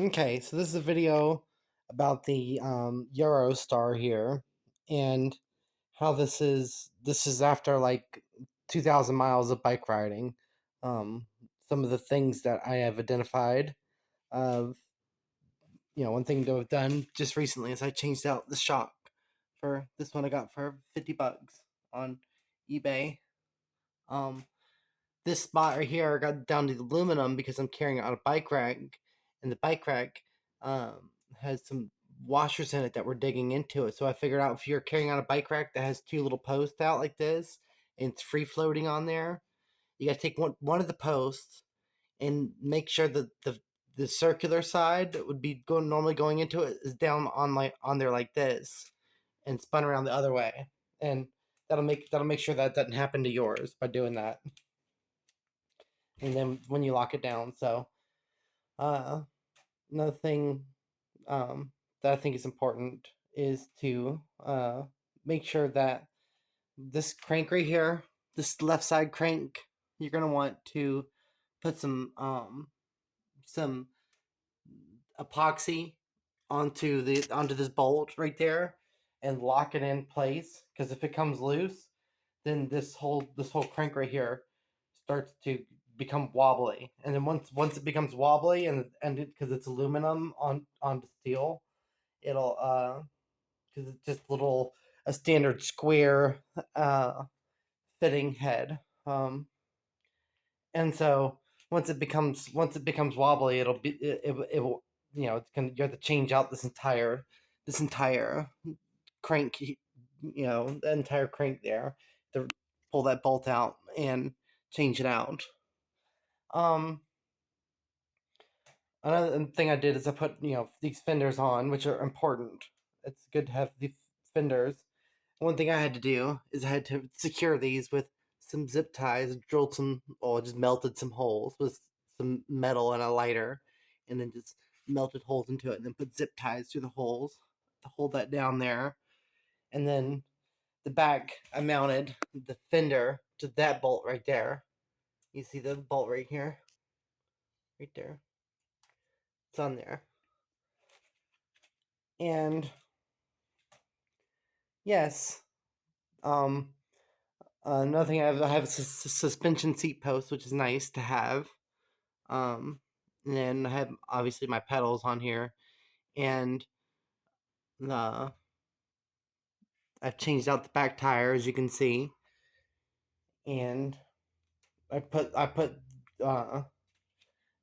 Okay, so this is a video about the Eurostar here, and how this is after like 2,000 miles of bike riding. Um, some of the things that I have identified of one thing to have done just recently is I changed out the shock for this one I got for $50 on eBay. Um, this spot right here I got down to the aluminum because I'm carrying out a bike rack, and the bike rack has some washers in it that we're digging into it. So I figured out if you're carrying out a bike rack that has two little posts out like this and it's free floating on there, you got to take one of the posts and make sure that the circular side that would be normally going into it is down on there like this and spun around the other way, and that'll make sure that doesn't happen to yours by doing that. And then when you lock it down. So uh, another thing that I think is important is to make sure that this crank right here, this left side crank, you're gonna want to put some epoxy onto this bolt right there and lock it in place, because if it comes loose, then this whole crank right here starts to become wobbly. And then once it becomes wobbly, and because it's aluminum on steel, it'll because it's just a standard square uh fitting head. And so once it becomes wobbly, it will, you have to change out this entire crank, the entire crank there, to pull that bolt out and change it out. Um, Another thing I did is I put these fenders on, which are important. It's good to have the fenders. One thing I had to do is I had to secure these with some zip ties, drilled some, or just melted some holes with some metal and a lighter, and then just melted holes into it, and then put zip ties through the holes to hold that down there. And then the back, I mounted the fender to that bolt right there. You see the bolt right here? Right there. It's on there. And yes, um, another thing I have a suspension seat post, which is nice to have. And then I have obviously my pedals on here, and the I've changed out the back tire, as you can see, and I put uh,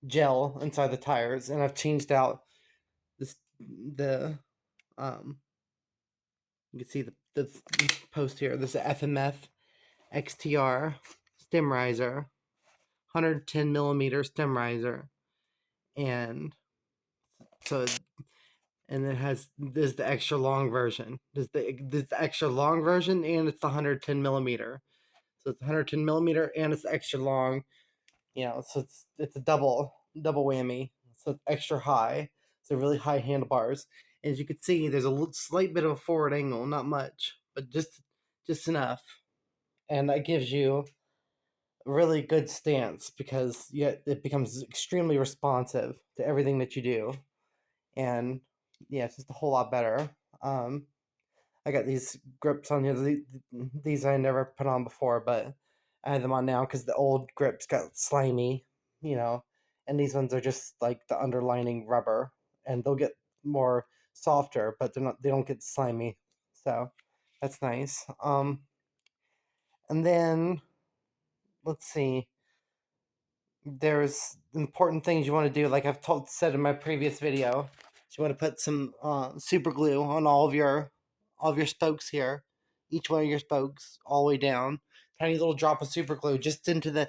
gel inside the tires, and I've changed out the um you can see the post here. This is a FMF XTR stem riser, 110 millimeter stem riser, and so and it has this is the extra long version. This the extra long version, and it's the 110 millimeter. So it's 110 millimeter, and it's extra long. So it's a double whammy. So it's extra high. So really high handlebars. And as you can see, there's a slight bit of a forward angle, not much, but just enough, and that gives you a really good stance, because it becomes extremely responsive to everything that you do. And yeah, it's just a whole lot better. Um, I got these grips on here. These I never put on before, but I have them on now because the old grips got slimy, you know, and these ones are just like the underlining rubber, and they'll get more softer, but they don't get slimy. So that's nice. And then let's see. There's important things you want to do, like I've said in my previous video. You want to put some super glue on all of your spokes here, each one of your spokes, all the way down. Tiny little drop of super glue just into the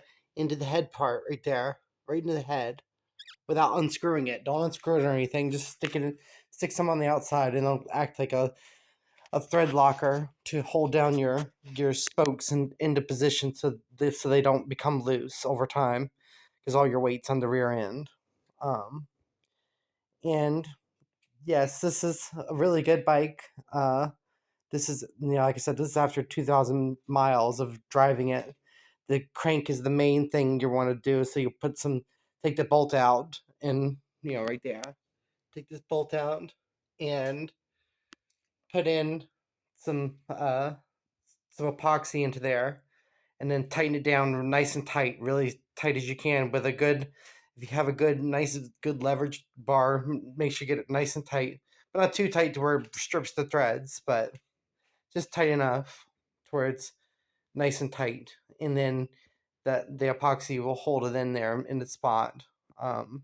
head part right there, right into the head, without unscrewing it. Don't unscrew it or anything. Just stick some on the outside, and it'll act like a thread locker to hold down your spokes into position, so they don't become loose over time, because all your weight's on the rear end. Um, and yes, this is a really good bike. This is, like I said, this is after 2,000 miles of driving it. The crank is the main thing you want to do. So you take the bolt out, and right there. take this bolt out and put in some epoxy into there, and then tighten it down nice and tight, really tight as you can with a good. If you have a good leverage bar, make sure you get it nice and tight, but not too tight to where it strips the threads, but just tight enough to where it's nice and tight, and then that the epoxy will hold it in there in the spot, um,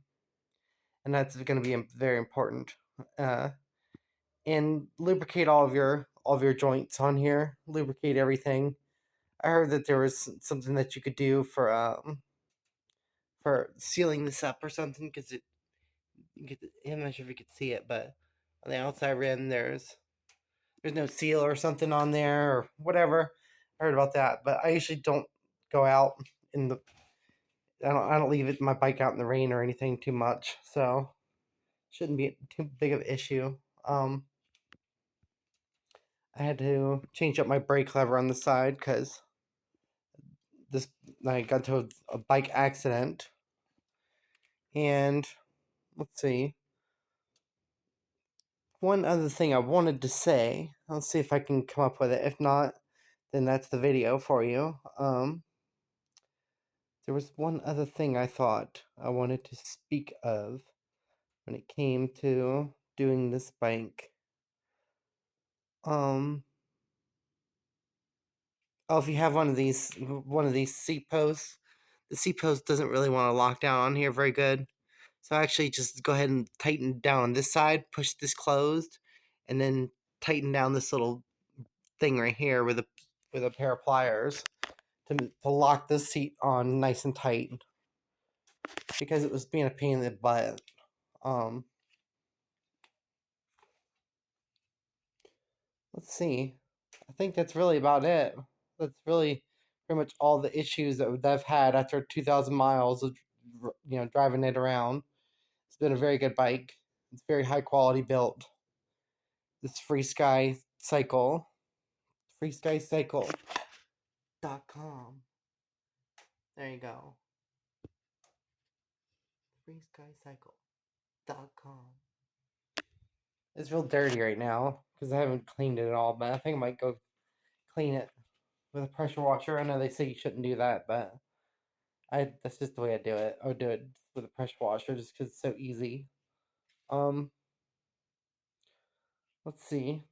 and that's going to be very important. Uh, and lubricate all of your joints on here. Lubricate everything. I heard that there was something that you could do for sealing this up or something, because it you get I'm not sure if you could see it, but on the outside rim there's no seal or something on there or whatever. I heard about that, but I usually don't go out in the I don't leave my bike out in the rain or anything too much, so shouldn't be too big of an issue. I had to change up my brake lever on the side because this I got into a bike accident, and let's see. One other thing I wanted to say. I'll see if I can come up with it. If not, then that's the video for you. There was one other thing I thought I wanted to speak of when it came to doing this bike. Oh, if you have one of these seat posts, the seat post doesn't really want to lock down on here very good. So actually just go ahead and tighten down on this side, push this closed, and then tighten down this little thing right here with a pair of pliers to lock this seat on nice and tight, because it was being a pain in the butt. Um, let's see. I think that's really about it. That's really pretty much all the issues that I've had after 2,000 miles of driving it around. It's been a very good bike. It's very high quality built. This freeskycycle.com. There you go. freeskycycle.com. It's real dirty right now because I haven't cleaned it at all, but I think I might go clean it with a pressure washer. I know they say you shouldn't do that, but that's just the way I do it. I would do it with a pressure washer just because it's so easy. Um, let's see.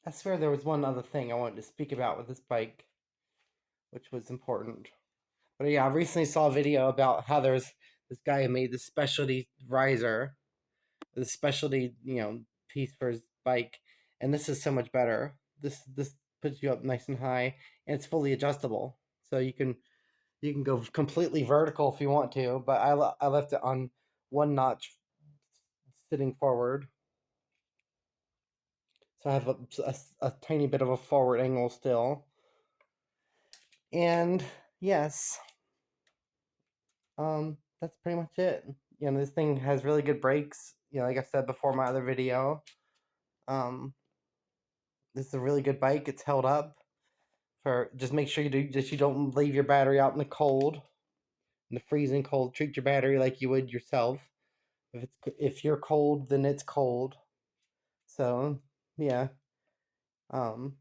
I swear there was one other thing I wanted to speak about with this bike, which was important. But yeah, I recently saw a video about how there's this guy who made this specialty riser, the specialty, piece for his bike, and this is so much better. This puts you up nice and high, and it's fully adjustable, so you can go completely vertical if you want to. But I left it on one notch sitting forward, so I have a tiny bit of a forward angle still. And yes, that's pretty much it. This thing has really good brakes. Like I said before, my other video. Um, this is a really good bike. It's held up. For just make sure that you don't leave your battery out in the cold, in the freezing cold. Treat your battery like you would yourself. If you're cold, then it's cold. So yeah. Um.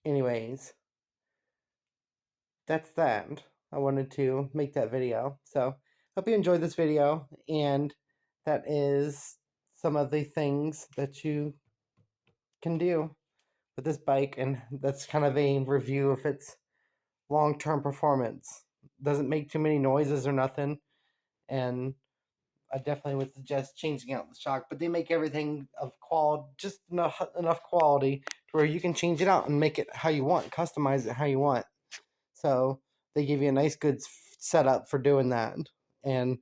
Anyways, that's that. I wanted to make that video. So hope you enjoyed this video, and that is some of the things that you can do with this bike, and that's kind of a review of its long-term performance. Doesn't make too many noises or nothing, and I definitely would suggest changing out the shock. But they make everything of quality, just enough quality to where you can change it out and make it how you want, customize it how you want. So they give you a nice, good setup for doing that. And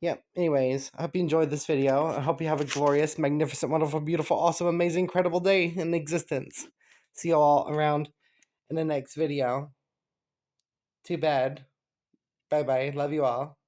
yeah, anyways, I hope you enjoyed this video. I hope you have a glorious, magnificent, wonderful, beautiful, awesome, amazing, incredible day in existence. See you all around in the next video. Too bad. Bye bye. Love you all.